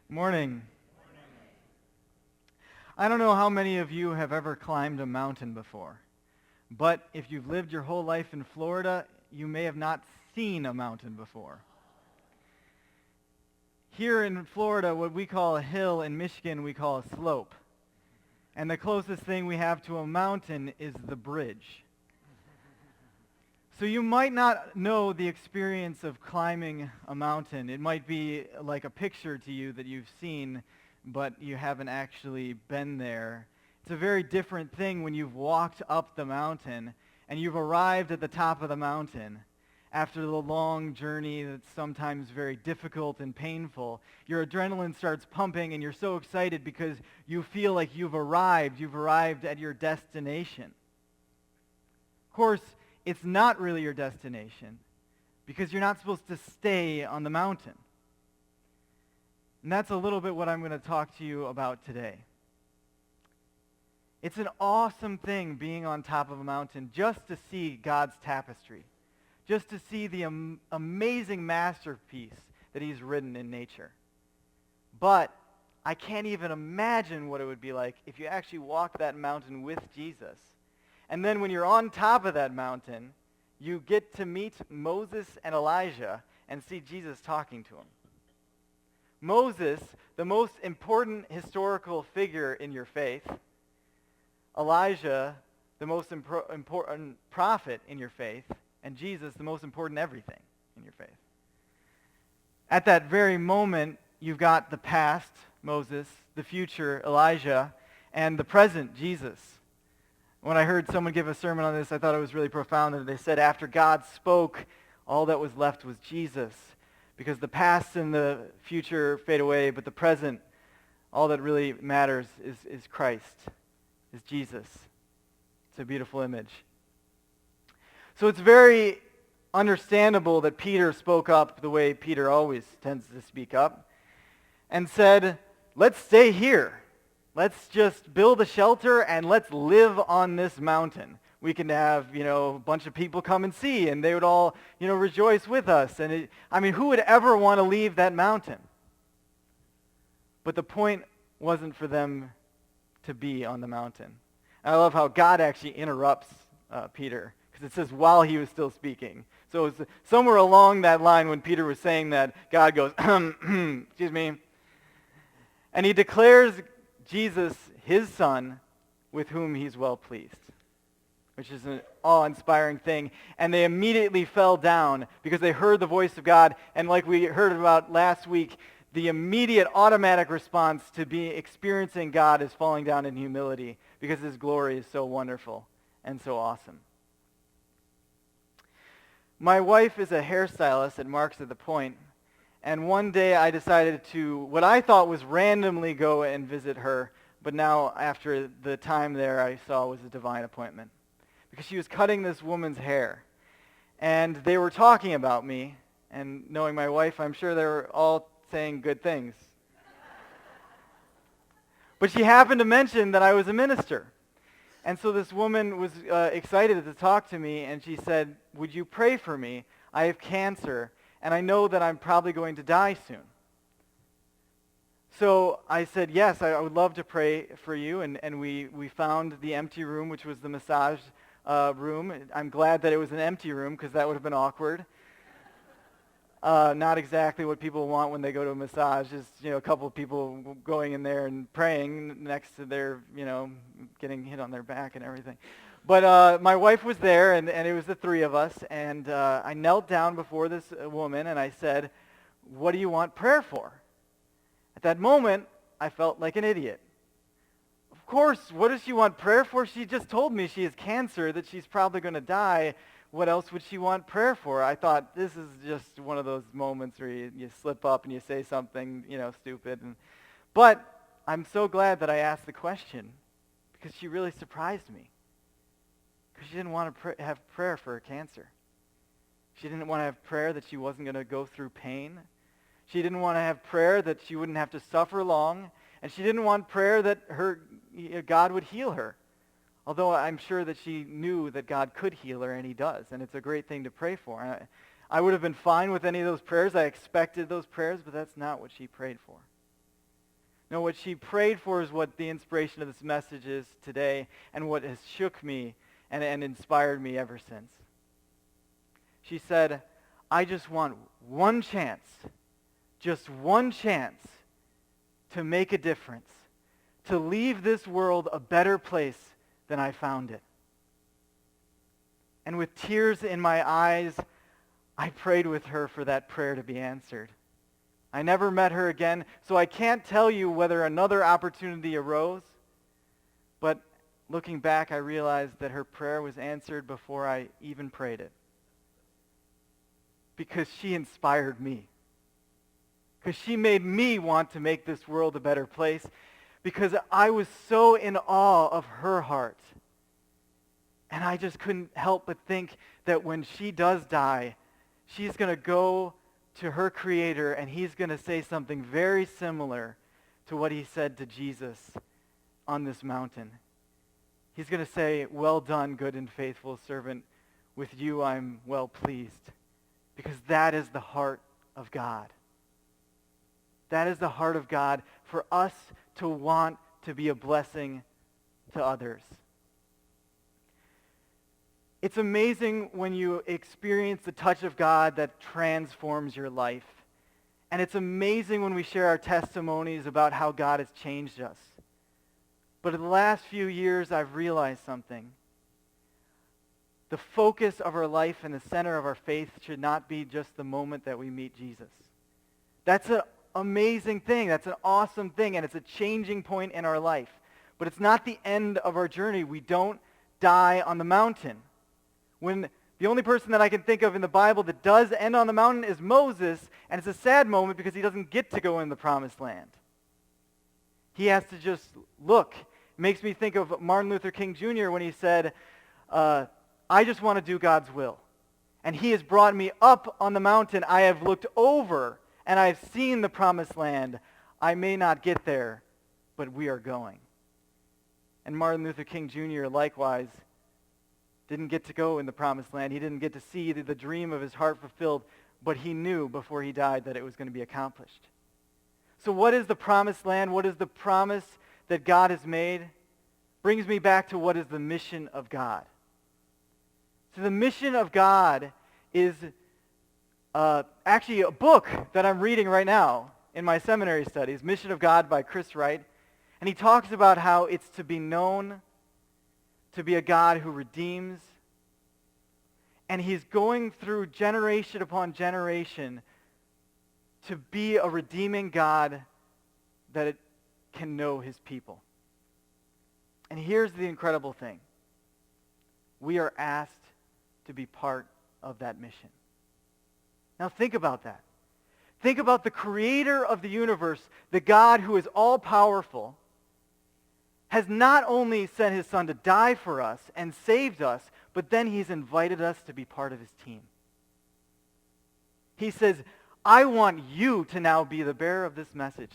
Morning. I don't know how many of you have ever climbed a mountain before, but if you've lived your whole life in Florida, you may have not seen a mountain before. Here in Florida, what we call a hill, in Michigan we call a slope. And the closest thing we have to a mountain is the bridge. So you might not know the experience of climbing a mountain. It might be like a picture to you that you've seen, but you haven't actually been there. It's a very different thing when you've walked up the mountain and you've arrived at the top of the mountain. After the long journey that's sometimes very difficult and painful, your adrenaline starts pumping and you're so excited because you feel like you've arrived at your destination. Of course, it's not really your destination because you're not supposed to stay on the mountain. And that's a little bit what I'm going to talk to you about today. It's an awesome thing being on top of a mountain just to see God's tapestry, just to see the amazing masterpiece that he's written in nature. But I can't even imagine what it would be like if you actually walked that mountain with Jesus. And then when you're on top of that mountain, you get to meet Moses and Elijah and see Jesus talking to them. Moses, the most important historical figure in your faith. Elijah, the most important prophet in your faith. And Jesus, the most important everything in your faith. At that very moment, you've got the past, Moses, the future, Elijah, and the present, Jesus. When I heard someone give a sermon on this, I thought it was really profound that they said after God spoke, all that was left was Jesus. Because the past and the future fade away, but the present, all that really matters is Christ, is Jesus. It's a beautiful image. So it's very understandable that Peter spoke up the way Peter always tends to speak up and said, let's stay here. Let's just build a shelter and let's live on this mountain. We can have, a bunch of people come and see and they would all, rejoice with us. And who would ever want to leave that mountain? But the point wasn't for them to be on the mountain. And I love how God actually interrupts Peter. Because it says while he was still speaking. So it was somewhere along that line when Peter was saying that, God goes, excuse me. And he declares Jesus, his son, with whom he's well pleased. Which is an awe-inspiring thing. And they immediately fell down because they heard the voice of God. And like we heard about last week, the immediate automatic response to be experiencing God is falling down in humility because his glory is so wonderful and so awesome. My wife is a hairstylist at Marks at the Point, and one day I decided to, what I thought was randomly go and visit her, but now after the time there I saw was a divine appointment. Because she was cutting this woman's hair, and they were talking about me, and knowing my wife, I'm sure they were all saying good things. But she happened to mention that I was a minister. And so this woman was excited to talk to me, and she said, would you pray for me? I have cancer, and I know that I'm probably going to die soon. So I said, yes, I would love to pray for you, and we found the empty room, which was the massage room. I'm glad that it was an empty room, because that would have been awkward. Not exactly what people want when they go to a massage, just, a couple of people going in there and praying next to their, getting hit on their back and everything. But my wife was there, and it was the three of us, and I knelt down before this woman, and I said, what do you want prayer for? At that moment, I felt like an idiot. Of course, what does she want prayer for? She just told me she has cancer, that she's probably going to die. What else would she want prayer for? I thought, this is just one of those moments where you slip up and you say something, stupid. But I'm so glad that I asked the question because she really surprised me. Because she didn't want to have prayer for her cancer. She didn't want to have prayer that she wasn't going to go through pain. She didn't want to have prayer that she wouldn't have to suffer long. And she didn't want prayer that God would heal her. Although I'm sure that she knew that God could heal her, and he does. And it's a great thing to pray for. I would have been fine with any of those prayers. I expected those prayers, but that's not what she prayed for. No, what she prayed for is what the inspiration of this message is today and what has shook me and inspired me ever since. She said, I just want one chance, just one chance to make a difference, to leave this world a better place than I found it. And with tears in my eyes, I prayed with her for that prayer to be answered. I never met her again, so I can't tell you whether another opportunity arose, but looking back, I realized that her prayer was answered before I even prayed it. Because she inspired me. Because she made me want to make this world a better place. Because I was so in awe of her heart. And I just couldn't help but think that when she does die, she's going to go to her Creator and he's going to say something very similar to what he said to Jesus on this mountain. He's going to say, well done, good and faithful servant. With you I'm well pleased. Because that is the heart of God. That is the heart of God for us to want to be a blessing to others. It's amazing when you experience the touch of God that transforms your life. And it's amazing when we share our testimonies about how God has changed us. But in the last few years, I've realized something. The focus of our life and the center of our faith should not be just the moment that we meet Jesus. That's an amazing thing. That's an awesome thing, and it's a changing point in our life. But it's not the end of our journey. We don't die on the mountain. When the only person that I can think of in the Bible that does end on the mountain is Moses, and it's a sad moment because he doesn't get to go in the promised land. He has to just look. It makes me think of Martin Luther King Jr. when he said, I just want to do God's will. And he has brought me up on the mountain. I have looked over, and I have seen the promised land. I may not get there, but we are going. And Martin Luther King Jr. likewise didn't get to go in the promised land. He didn't get to see the dream of his heart fulfilled, but he knew before he died that it was going to be accomplished. So what is the promised land? What is the promise that God has made? Brings me back to what is the mission of God. So the mission of God is actually a book that I'm reading right now in my seminary studies, Mission of God by Chris Wright. And he talks about how it's to be known to be a God who redeems. And he's going through generation upon generation to be a redeeming God that it can know his people. And here's the incredible thing. We are asked to be part of that mission. Now think about that. Think about the creator of the universe, the God who is all-powerful, has not only sent his son to die for us and saved us, but then he's invited us to be part of his team. He says, I want you to now be the bearer of this message.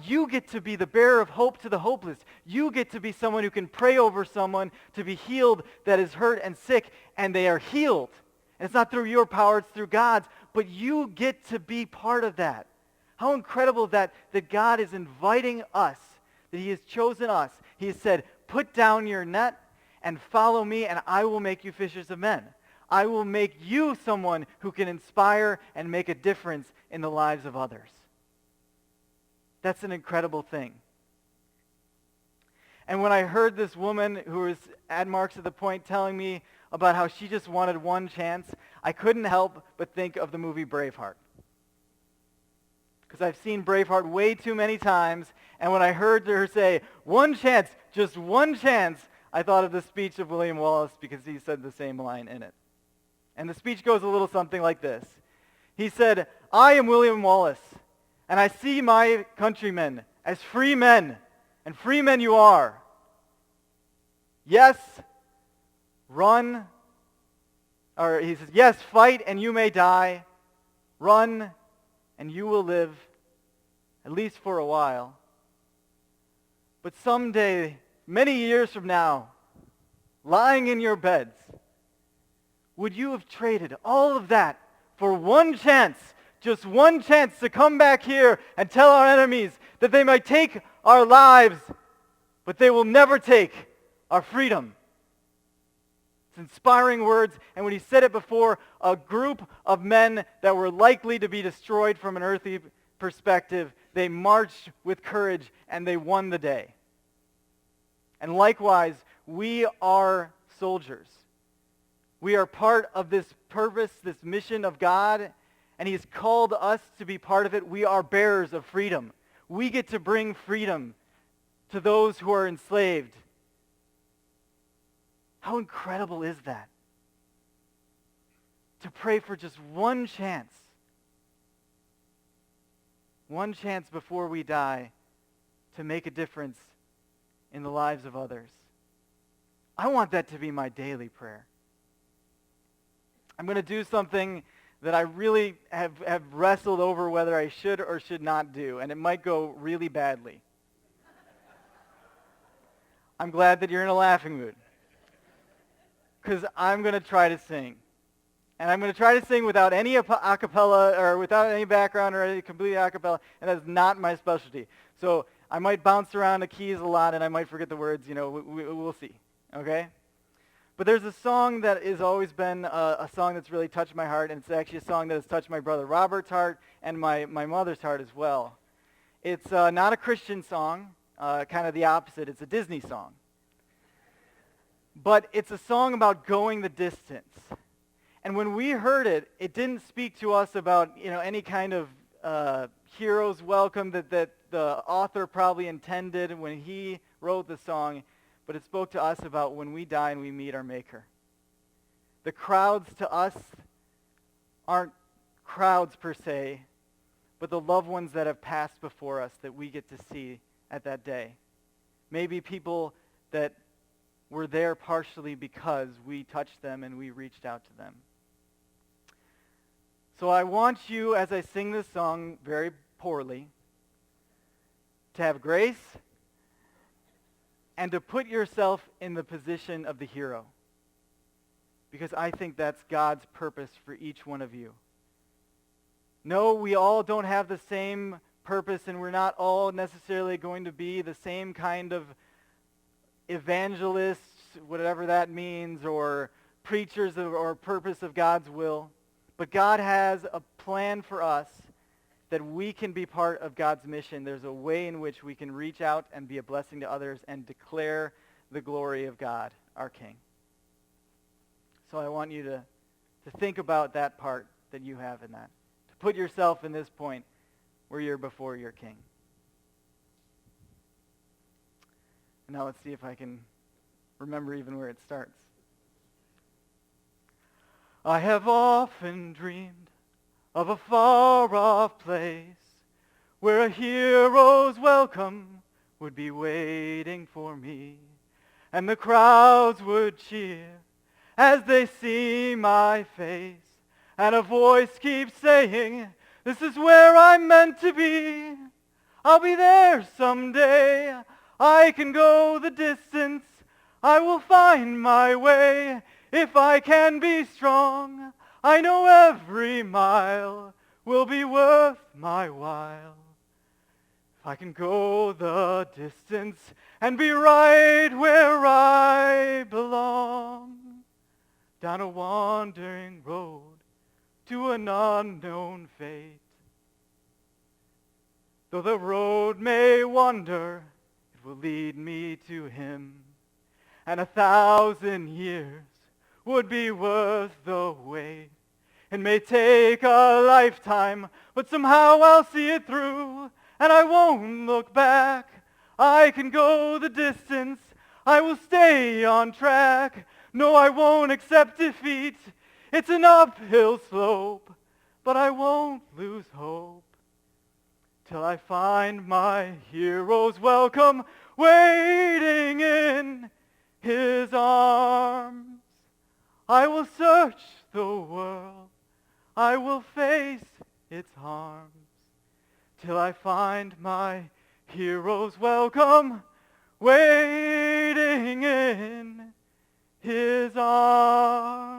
You get to be the bearer of hope to the hopeless. You get to be someone who can pray over someone to be healed that is hurt and sick, and they are healed. And it's not through your power, it's through God's, but you get to be part of that. How incredible that God is inviting us, that he has chosen us. He has said, put down your net and follow me, and I will make you fishers of men. I will make you someone who can inspire and make a difference in the lives of others. That's an incredible thing. And when I heard this woman who was at Marks at the Point telling me about how she just wanted one chance, I couldn't help but think of the movie Braveheart. Because I've seen Braveheart way too many times, and when I heard her say, one chance, just one chance, I thought of the speech of William Wallace because he said the same line in it. And the speech goes a little something like this. He said, I am William Wallace, and I see my countrymen as free men, and free men you are. Yes, run, or he says, yes, fight and you may die. Run and you will live, at least for a while. But someday, many years from now, lying in your beds, would you have traded all of that for one chance, just one chance to come back here and tell our enemies that they might take our lives, but they will never take our freedom. It's inspiring words, and when he said it before a group of men that were likely to be destroyed from an earthly perspective, they marched with courage and they won the day. And likewise, we are soldiers. We are part of this purpose, this mission of God, and he's called us to be part of it. We are bearers of freedom. We get to bring freedom to those who are enslaved. How incredible is that? To pray for just one chance before we die to make a difference in the lives of others. I want that to be my daily prayer. I'm going to do something that I really have wrestled over whether I should or should not do, and it might go really badly. I'm glad that you're in a laughing mood, because I'm going to try to sing. And I'm going to try to sing without any a cappella or without any background or any complete a cappella, and that's not my specialty. So I might bounce around the keys a lot, and I might forget the words. We'll see, okay? But there's a song that has always been a song that's really touched my heart, and it's actually a song that has touched my brother Robert's heart and my mother's heart as well. It's not a Christian song, kind of the opposite. It's a Disney song. But it's a song about going the distance. And when we heard it, it didn't speak to us about any kind of hero's welcome that the author probably intended when he wrote the song, but it spoke to us about when we die and we meet our Maker. The crowds to us aren't crowds per se, but the loved ones that have passed before us that we get to see at that day. Maybe people that were there partially because we touched them and we reached out to them. So I want you, as I sing this song very poorly, to have grace and to put yourself in the position of the hero. Because I think that's God's purpose for each one of you. No, we all don't have the same purpose, and we're not all necessarily going to be the same kind of evangelists, whatever that means, or preachers or purpose of God's will. But God has a plan for us that we can be part of God's mission. There's a way in which we can reach out and be a blessing to others and declare the glory of God, our King. So I want you to think about that part that you have in that. To put yourself in this point where you're before your King. Now let's see if I can remember even where it starts. I have often dreamed of a far-off place where a hero's welcome would be waiting for me, and the crowds would cheer as they see my face, and a voice keeps saying, "This is where I'm meant to be. I'll be there someday. I can go the distance. I will find my way. If I can be strong, I know every mile will be worth my while. If I can go the distance and be right where I belong, down a wandering road to an unknown fate. Though the road may wander, it will lead me to him, and 1,000 years would be worth the wait. It may take a lifetime, but somehow I'll see it through, and I won't look back. I can go the distance. I will stay on track. No, I won't accept defeat. It's an uphill slope, but I won't lose hope till I find my hero's welcome waiting in his arms. I will search the world, I will face its harms, till I find my hero's welcome waiting in his arms.